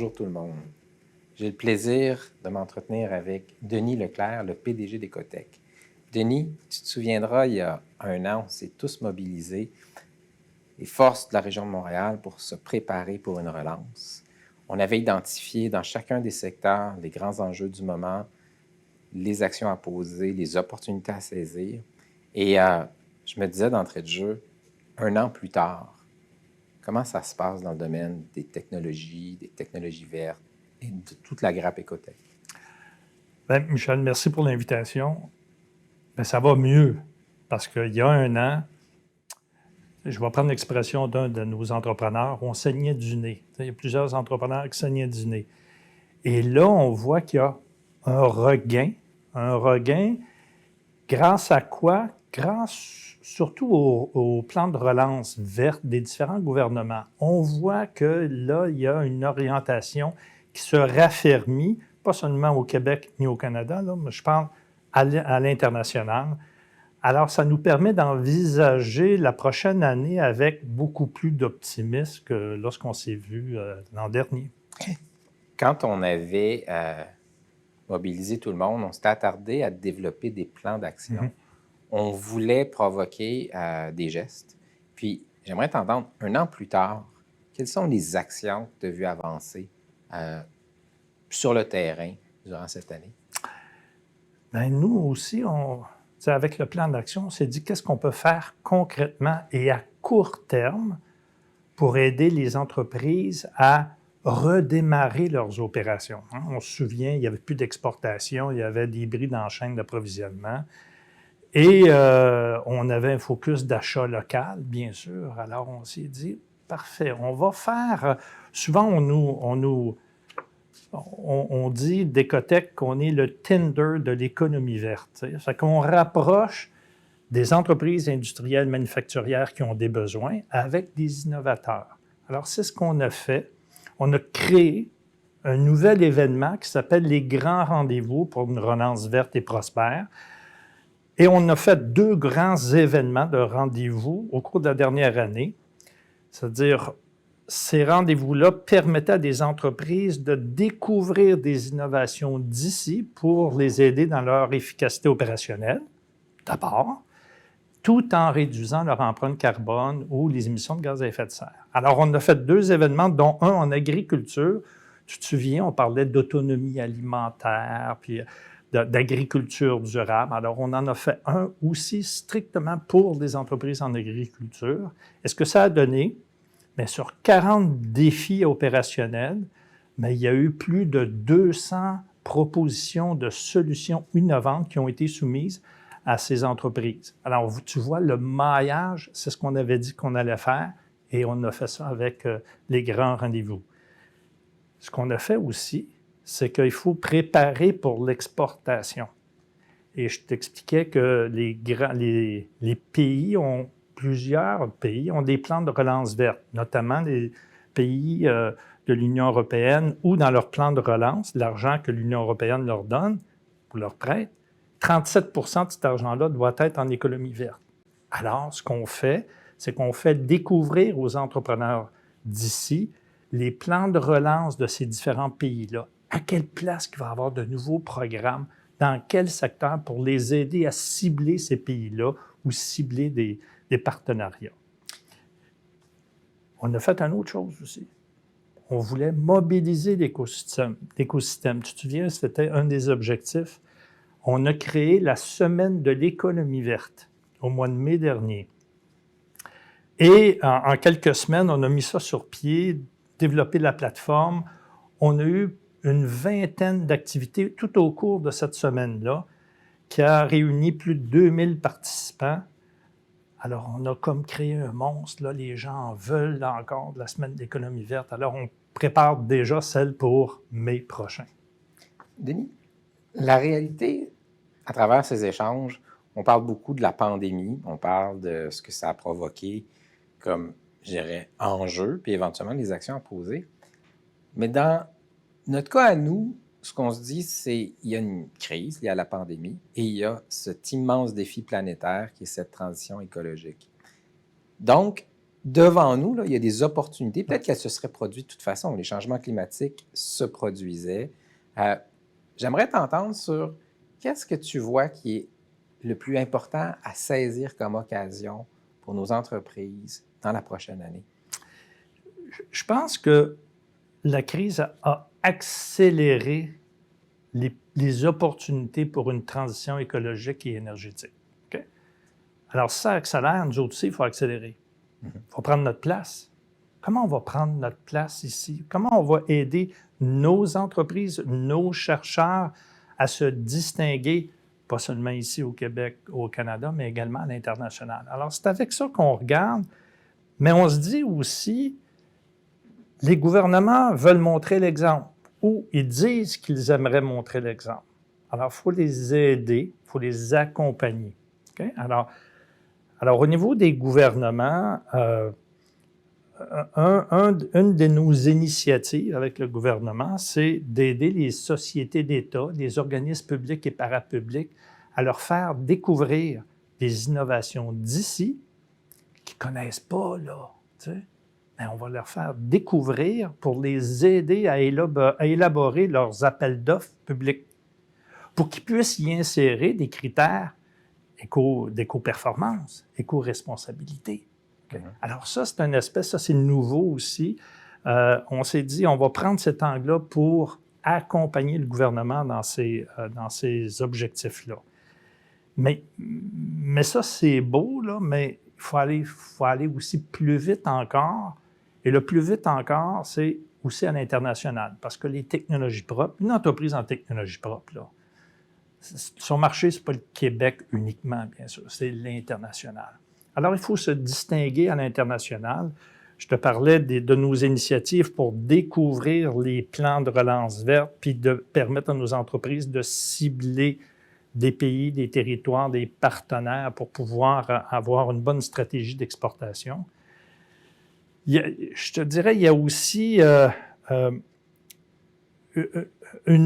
Bonjour tout le monde. J'ai le plaisir de m'entretenir avec Denis Leclerc, le PDG d'Ecotech. Denis, tu te souviendras, il y a un an, on s'est tous mobilisés, les forces de la région de Montréal, pour se préparer pour une relance. On avait identifié dans chacun des secteurs les grands enjeux du moment, les actions à poser, les opportunités à saisir. Et je me disais d'entrée de jeu, un an plus tard, comment ça se passe dans le domaine des technologies vertes et de toute la grappe Ecotech? Bien, Michel, merci pour l'invitation. Bien, ça va mieux parce qu'il y a un an, je vais prendre l'expression d'un de nos entrepreneurs, on saignait du nez. Il y a plusieurs entrepreneurs qui saignaient du nez. Et là, on voit qu'il y a un regain grâce à quoi? Grâce surtout au plan de relance verte des différents gouvernements. On voit que là, il y a une orientation qui se raffermit, pas seulement au Québec ni au Canada, là, mais je parle à l'international. Alors, ça nous permet d'envisager la prochaine année avec beaucoup plus d'optimisme que lorsqu'on s'est vu l'an dernier. Quand on avait mobilisé tout le monde, on s'était attardé à développer des plans d'action. On voulait provoquer des gestes. Puis, j'aimerais t'entendre, un an plus tard, quelles sont les actions que tu as vues avancer sur le terrain durant cette année? Bien, nous aussi, avec le plan d'action, on s'est dit qu'est-ce qu'on peut faire concrètement et à court terme pour aider les entreprises à redémarrer leurs opérations. On se souvient, il n'y avait plus d'exportation, il y avait des bris dans la chaîne d'approvisionnement. Et on avait un focus d'achat local, bien sûr. Alors, on s'est dit, parfait, on va faire... Souvent, on dit d'Ecotech qu'on est le Tinder de l'économie verte. Ça fait qu'on rapproche des entreprises industrielles manufacturières qui ont des besoins avec des innovateurs. Alors, c'est ce qu'on a fait. On a créé un nouvel événement qui s'appelle les Grands Rendez-vous pour une relance verte et prospère. Et on a fait 2 grands événements de rendez-vous au cours de la dernière année. C'est-à-dire, ces rendez-vous-là permettaient à des entreprises de découvrir des innovations d'ici pour les aider dans leur efficacité opérationnelle, d'abord, tout en réduisant leur empreinte carbone ou les émissions de gaz à effet de serre. Alors, on a fait 2 événements, dont un en agriculture. Tu te souviens, on parlait d'autonomie alimentaire, puis d'agriculture durable. Alors, on en a fait un aussi strictement pour des entreprises en agriculture. Et ce que ça a donné? Bien, sur 40 défis opérationnels, bien, il y a eu plus de 200 propositions de solutions innovantes qui ont été soumises à ces entreprises. Alors, tu vois, le maillage, c'est ce qu'on avait dit qu'on allait faire et on a fait ça avec les grands rendez-vous. Ce qu'on a fait aussi, c'est qu'il faut préparer pour l'exportation. Et je t'expliquais que plusieurs pays ont des plans de relance verte, notamment les pays de l'Union européenne ou dans leur plan de relance, l'argent que l'Union européenne leur donne ou leur prête, 37 % de cet argent-là doit être en économie verte. Alors, ce qu'on fait, c'est qu'on fait découvrir aux entrepreneurs d'ici les plans de relance de ces différents pays-là. À quelle place il va y avoir de nouveaux programmes, dans quel secteur pour les aider à cibler ces pays-là ou cibler des partenariats. On a fait une autre chose aussi. On voulait mobiliser l'écosystème. Tu te souviens, c'était un des objectifs. On a créé la Semaine de l'économie verte au mois de mai dernier. Et en quelques semaines, on a mis ça sur pied, développé la plateforme. On a eu une vingtaine d'activités tout au cours de cette semaine-là qui a réuni plus de 2000 participants. Alors, on a comme créé un monstre. Là, les gens veulent encore de la Semaine de l'économie verte. Alors, on prépare déjà celle pour mai prochain. Denis, la réalité, à travers ces échanges, on parle beaucoup de la pandémie, on parle de ce que ça a provoqué comme, je dirais, enjeu, puis éventuellement les actions à poser. Mais dans notre cas à nous, ce qu'on se dit, c'est qu'il y a une crise, il y a la pandémie, et il y a cet immense défi planétaire qui est cette transition écologique. Donc, devant nous, là, il y a des opportunités. Peut-être qu'elles se seraient produites de toute façon. Les changements climatiques se produisaient. J'aimerais t'entendre sur qu'est-ce que tu vois qui est le plus important à saisir comme occasion pour nos entreprises dans la prochaine année? Je pense que la crise a accéléré les opportunités pour une transition écologique et énergétique. Okay? Alors, si ça accélère, nous autres aussi, il faut accélérer. Il faut prendre notre place. Comment on va prendre notre place ici? Comment on va aider nos entreprises, nos chercheurs à se distinguer, pas seulement ici au Québec, au Canada, mais également à l'international? Alors, c'est avec ça qu'on regarde, mais on se dit aussi, les gouvernements veulent montrer l'exemple ou ils disent qu'ils aimeraient montrer l'exemple. Alors, il faut les aider, il faut les accompagner. Okay? Alors, au niveau des gouvernements, une de nos initiatives avec le gouvernement, c'est d'aider les sociétés d'État, les organismes publics et parapublics à leur faire découvrir des innovations d'ici qu'ils ne connaissent pas, là. Tu sais. Mais on va leur faire découvrir pour les aider à élaborer leurs appels d'offres publics, pour qu'ils puissent y insérer des critères d'éco-performance, éco-responsabilité. Okay? Alors ça, c'est un aspect, ça c'est nouveau aussi. On s'est dit, on va prendre cet angle-là pour accompagner le gouvernement dans ces objectifs-là. Mais ça, c'est beau, là, mais il faut aller aussi plus vite encore. Et le plus vite encore, c'est aussi à l'international, parce que les technologies propres, une entreprise en technologie propre, là, son marché, ce n'est pas le Québec uniquement, bien sûr, c'est l'international. Alors, il faut se distinguer à l'international. Je te parlais de nos initiatives pour découvrir les plans de relance verte, puis de permettre à nos entreprises de cibler des pays, des territoires, des partenaires pour pouvoir avoir une bonne stratégie d'exportation. Je te dirais, il y a aussi un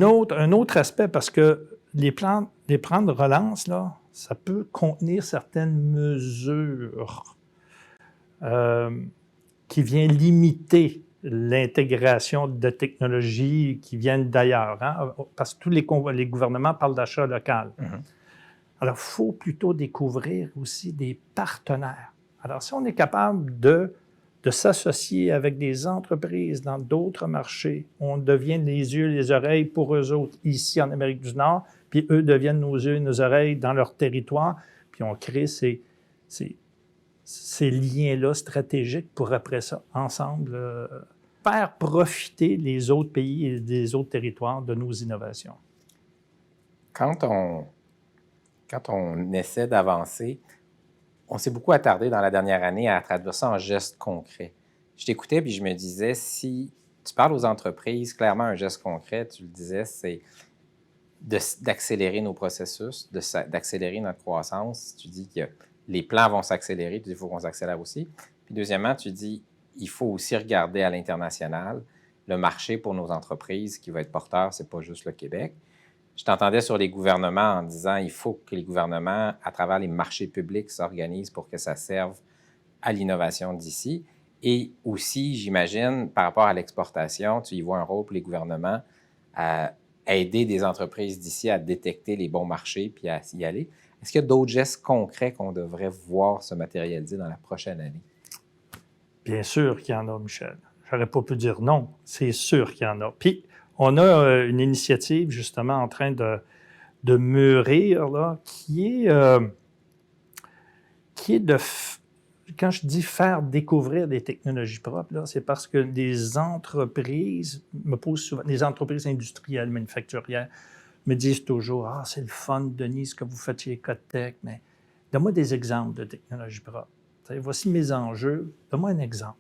autre aspect, parce que les plans de relance, là, ça peut contenir certaines mesures qui viennent limiter l'intégration de technologies qui viennent d'ailleurs, hein, parce que tous les gouvernements parlent d'achat local. Alors, il faut plutôt découvrir aussi des partenaires. Alors, si on est capable de s'associer avec des entreprises dans d'autres marchés, on devient les yeux et les oreilles pour eux autres ici en Amérique du Nord, puis eux deviennent nos yeux et nos oreilles dans leur territoire, puis on crée ces liens-là stratégiques pour après ça, ensemble, faire profiter les autres pays et les autres territoires de nos innovations. Quand on essaie d'avancer, on s'est beaucoup attardé dans la dernière année à traduire ça en gestes concrets. Je t'écoutais puis je me disais, si tu parles aux entreprises, clairement un geste concret, tu le disais, c'est d'accélérer nos processus, d'accélérer notre croissance. Tu dis que les plans vont s'accélérer, puis il faut qu'on s'accélère aussi. Puis deuxièmement, tu dis, il faut aussi regarder à l'international le marché pour nos entreprises qui va être porteur, c'est pas juste le Québec. Je t'entendais sur les gouvernements en disant il faut que les gouvernements, à travers les marchés publics, s'organisent pour que ça serve à l'innovation d'ici. Et aussi, j'imagine, par rapport à l'exportation, tu y vois un rôle pour les gouvernements à aider des entreprises d'ici à détecter les bons marchés puis à y aller. Est-ce qu'il y a d'autres gestes concrets qu'on devrait voir se matérialiser dans la prochaine année? Bien sûr qu'il y en a, Michel. Je n'aurais pas pu dire non. C'est sûr qu'il y en a. Puis, on a une initiative, justement, en train de mûrir, là, qui est de... Quand je dis faire découvrir des technologies propres, là, c'est parce que des entreprises me posent souvent, des entreprises industrielles, manufacturières, me disent toujours « Ah, c'est le fun, Denis, ce que vous faites chez Ecotech, mais donne-moi des exemples de technologies propres. Voici mes enjeux, donne-moi un exemple. »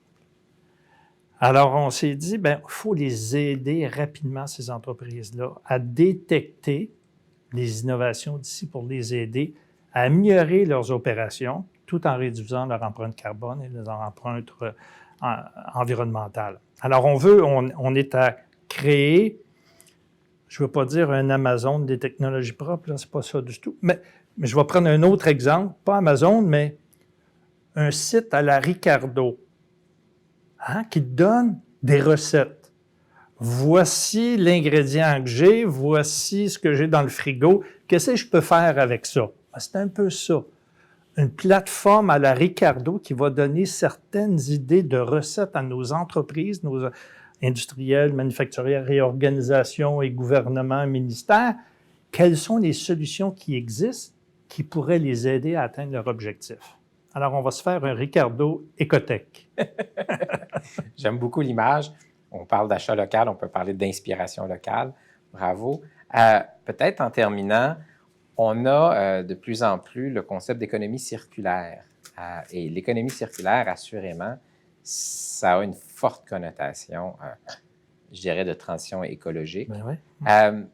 Alors, on s'est dit, il faut les aider rapidement, ces entreprises-là, à détecter les innovations d'ici pour les aider à améliorer leurs opérations tout en réduisant leur empreinte carbone et leur empreinte environnementale. Alors, on est à créer, je ne veux pas dire un Amazon des technologies propres, là, c'est pas ça du tout, mais je vais prendre un autre exemple, pas Amazon, mais un site à la Ricardo. qui te donne des recettes. Voici l'ingrédient que j'ai, voici ce que j'ai dans le frigo. Qu'est-ce que je peux faire avec ça? C'est un peu ça. Une plateforme à la Ricardo qui va donner certaines idées de recettes à nos entreprises, nos industriels, manufacturières et organisations et gouvernements, ministères. Quelles sont les solutions qui existent qui pourraient les aider à atteindre leur objectif? Alors, on va se faire un Ricardo Écotech. J'aime beaucoup l'image. On parle d'achat local, on peut parler d'inspiration locale. Bravo. Peut-être en terminant, on a de plus en plus le concept d'économie circulaire. Et l'économie circulaire, assurément, ça a une forte connotation, je dirais, de transition écologique. Ben oui.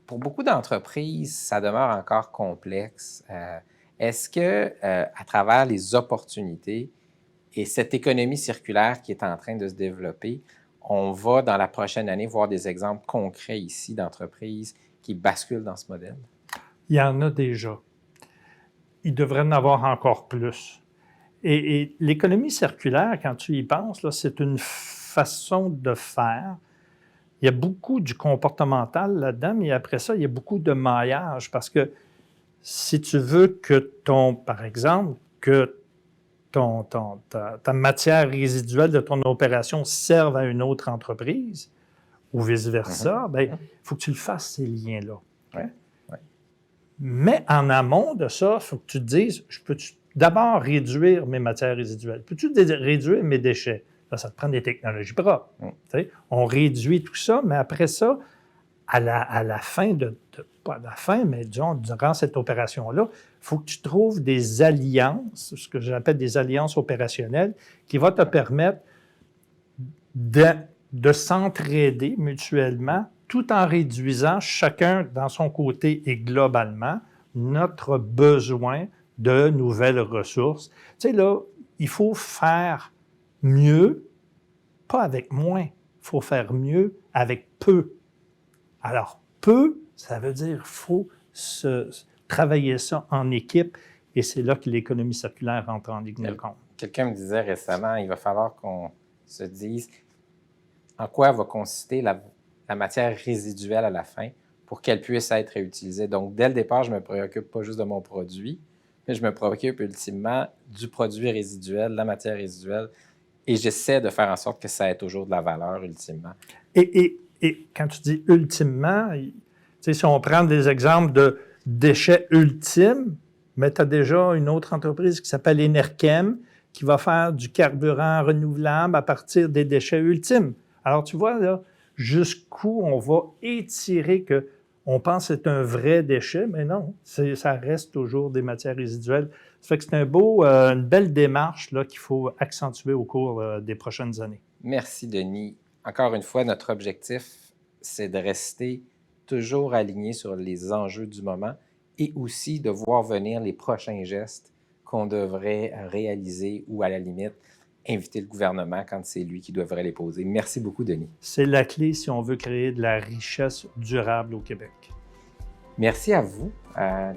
Pour beaucoup d'entreprises, ça demeure encore complexe. Est-ce que, à travers les opportunités et cette économie circulaire qui est en train de se développer, on va, dans la prochaine année, voir des exemples concrets ici d'entreprises qui basculent dans ce modèle? Il y en a déjà. Il devrait en avoir encore plus. Et l'économie circulaire, quand tu y penses, là, c'est une façon de faire. Il y a beaucoup du comportemental là-dedans, mais après ça, il y a beaucoup de maillage parce que si tu veux que par exemple, que ta matière résiduelle de ton opération serve à une autre entreprise ou vice-versa, il faut que tu le fasses, ces liens-là. Ouais. Mais en amont de ça, il faut que tu te dises, je peux d'abord réduire mes matières résiduelles? Peux-tu réduire mes déchets? Là, ça te prend des technologies propres. On réduit tout ça, mais après ça, à la fin pas à la fin, mais disons, durant cette opération-là, il faut que tu trouves des alliances, ce que j'appelle des alliances opérationnelles, qui vont te permettre de s'entraider mutuellement tout en réduisant chacun dans son côté et globalement notre besoin de nouvelles ressources. Tu sais, là, il faut faire mieux, pas avec moins. Il faut faire mieux avec peu. Alors, peu, ça veut dire qu'il faut travailler ça en équipe et c'est là que l'économie circulaire entre en ligne de compte. Quelqu'un me disait récemment, il va falloir qu'on se dise en quoi va consister la matière résiduelle à la fin pour qu'elle puisse être réutilisée. Donc, dès le départ, je ne me préoccupe pas juste de mon produit, mais je me préoccupe ultimement du produit résiduel, de la matière résiduelle, et j'essaie de faire en sorte que ça ait toujours de la valeur, ultimement. Et quand tu dis ultimement, si on prend des exemples de déchets ultimes, mais tu as déjà une autre entreprise qui s'appelle Enerkem qui va faire du carburant renouvelable à partir des déchets ultimes. Alors, tu vois, là, jusqu'où on va étirer qu'on pense que c'est un vrai déchet, mais non, ça reste toujours des matières résiduelles. Ça fait que c'est une belle démarche là, qu'il faut accentuer au cours des prochaines années. Merci, Denis. Encore une fois, notre objectif, c'est de rester toujours aligné sur les enjeux du moment et aussi de voir venir les prochains gestes qu'on devrait réaliser ou, à la limite, inviter le gouvernement quand c'est lui qui devrait les poser. Merci beaucoup, Denis. C'est la clé si on veut créer de la richesse durable au Québec. Merci à vous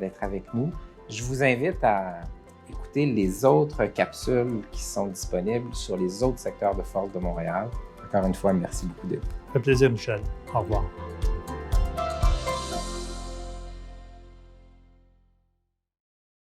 d'être avec nous. Je vous invite à écouter les autres capsules qui sont disponibles sur les autres secteurs de force de Montréal. Encore une fois, merci beaucoup, Denis. Ça fait plaisir, Michel. Au revoir.